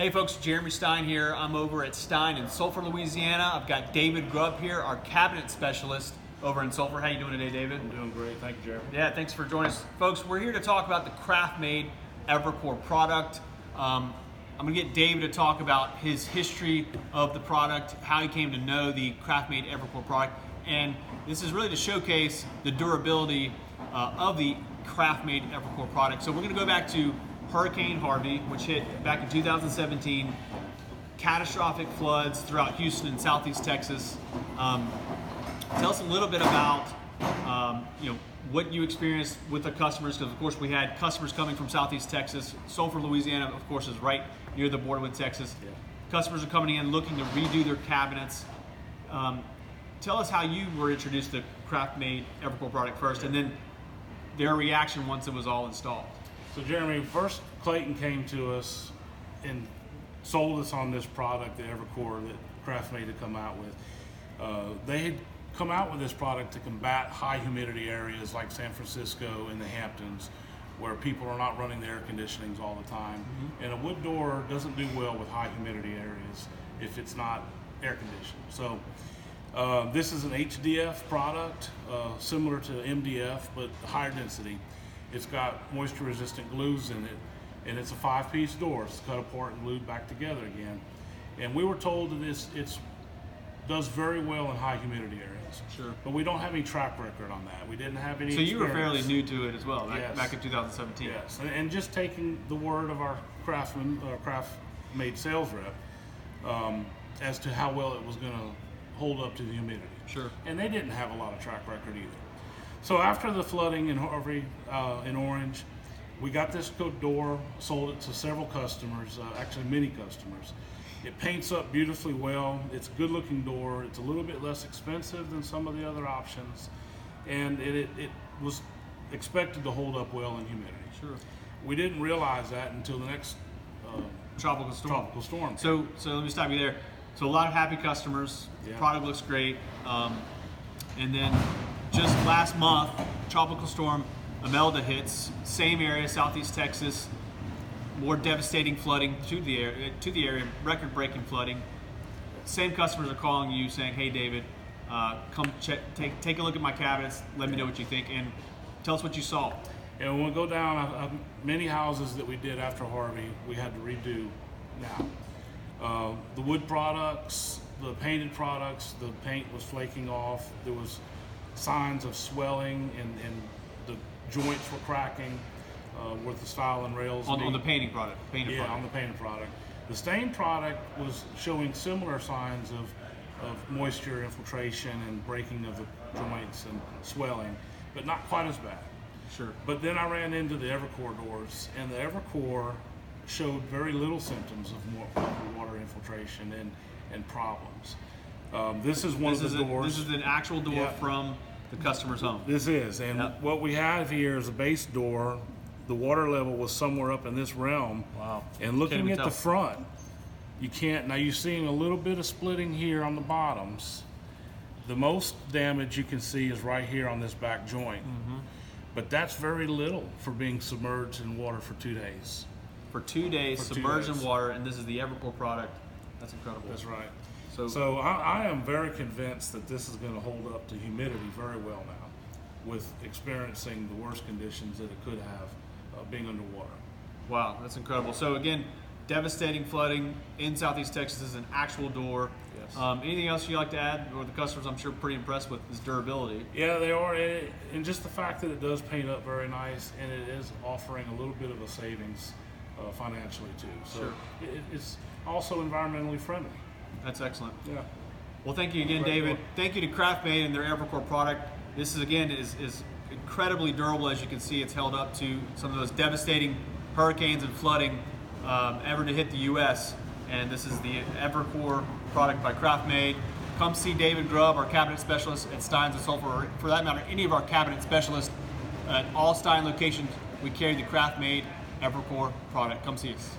Hey folks, Jeremy Stine here. I'm over at Stine in Sulphur, Louisiana. I've got David Grubb here, our cabinet specialist over in Sulphur. How you doing today, David? I'm doing great, thank you, Jeremy. Yeah, thanks for joining us. Folks, we're here to talk about the Kraftmaid Evercore product. I'm gonna get David to talk about his history of the product, how he came to know the Kraftmaid Evercore product, and this is really to showcase the durability of the Kraftmaid Evercore product. So we're gonna go back to Hurricane Harvey, which hit back in 2017, catastrophic floods throughout Houston and Southeast Texas. Tell us a little bit about what you experienced with the customers, because of course we had customers coming from Southeast Texas. Sulphur, Louisiana, of course, is right near the border with Texas. Yeah. Customers are coming in looking to redo their cabinets. Tell us how you were introduced to the Kraftmaid Evercore product first, and then their reaction once it was all installed. So Jeremy, first Clayton came to us and sold us on this product, the Evercore, that Kraftmaid had come out with. They had come out with this product to combat high humidity areas like San Francisco and the Hamptons, where people are not running their air conditionings all the time. Mm-hmm. And a wood door doesn't do well with high humidity areas if it's not air conditioned. So this is an HDF product, similar to MDF, but higher density. It's got moisture resistant glues in it, and it's a 5-piece door. It's cut apart and glued back together again. And we were told that it does very well in high humidity areas. Sure. But we don't have any track record on that. We didn't have any So experience. You were fairly new to it as well, Yes. back in 2017. Yes, and just taking the word of our Kraftmaid sales rep as to how well it was going to hold up to the humidity. Sure. And they didn't have a lot of track record either. So after the flooding in Harvey, in Orange, we got this door, sold it to several customers, actually many customers. It paints up beautifully well. It's a good looking door. It's a little bit less expensive than some of the other options. And it was expected to hold up well in humidity. Sure. We didn't realize that until the next tropical storm. So let me stop you there. So a lot of happy customers. Yeah. Product looks great. And then just last month, tropical storm Imelda hits, same area, Southeast Texas, more devastating flooding to the area, record-breaking flooding. Same customers are calling you saying, "Hey, David, come check, take a look at my cabinets. Let me know what you think, and tell us what you saw." And when we go down, many houses that we did after Harvey, we had to redo now. The wood products, the painted products, the paint was flaking off. There was signs of swelling, and the joints were cracking with the stile and rails. On the painting product? On the painted product. The stain product was showing similar signs of moisture infiltration and breaking of the joints and swelling, but not quite as bad. Sure. But then I ran into the Evercore doors, and the Evercore showed very little symptoms of water infiltration and problems. This is one of the doors. This is an actual door from the customer's home. This is, and what we have here is a base door. The water level was somewhere up in this realm. Wow. And looking at the front, you can't, now you're seeing a little bit of splitting here on the bottoms. The most damage you can see is right here on this back joint. Mm-hmm. But that's very little for being submerged in water for 2 days. For 2 days, submerged in water, and this is the Evercore product. That's incredible. That's right. So I am very convinced that this is going to hold up to humidity very well now, with experiencing the worst conditions that it could have being underwater. Wow, that's incredible. So again, devastating flooding in Southeast Texas is an actual door. Yes. Anything else you'd like to add, or the customers I'm sure pretty impressed with is durability? Yeah, they are, and just the fact that it does paint up very nice, and it is offering a little bit of a savings financially too. So sure. It's also environmentally friendly. That's excellent. Yeah. Well, thank you again, David. Thank you to Kraftmaid and their Evercore product. This is again is incredibly durable. As you can see, it's held up to some of those devastating hurricanes and flooding ever to hit the U.S. And this is the Evercore product by Kraftmaid. Come see David Grubb, our cabinet specialist at Stine's and Sulphur, or for that matter, any of our cabinet specialists at all Stine locations. We carry the Kraftmaid Evercore product. Come see us.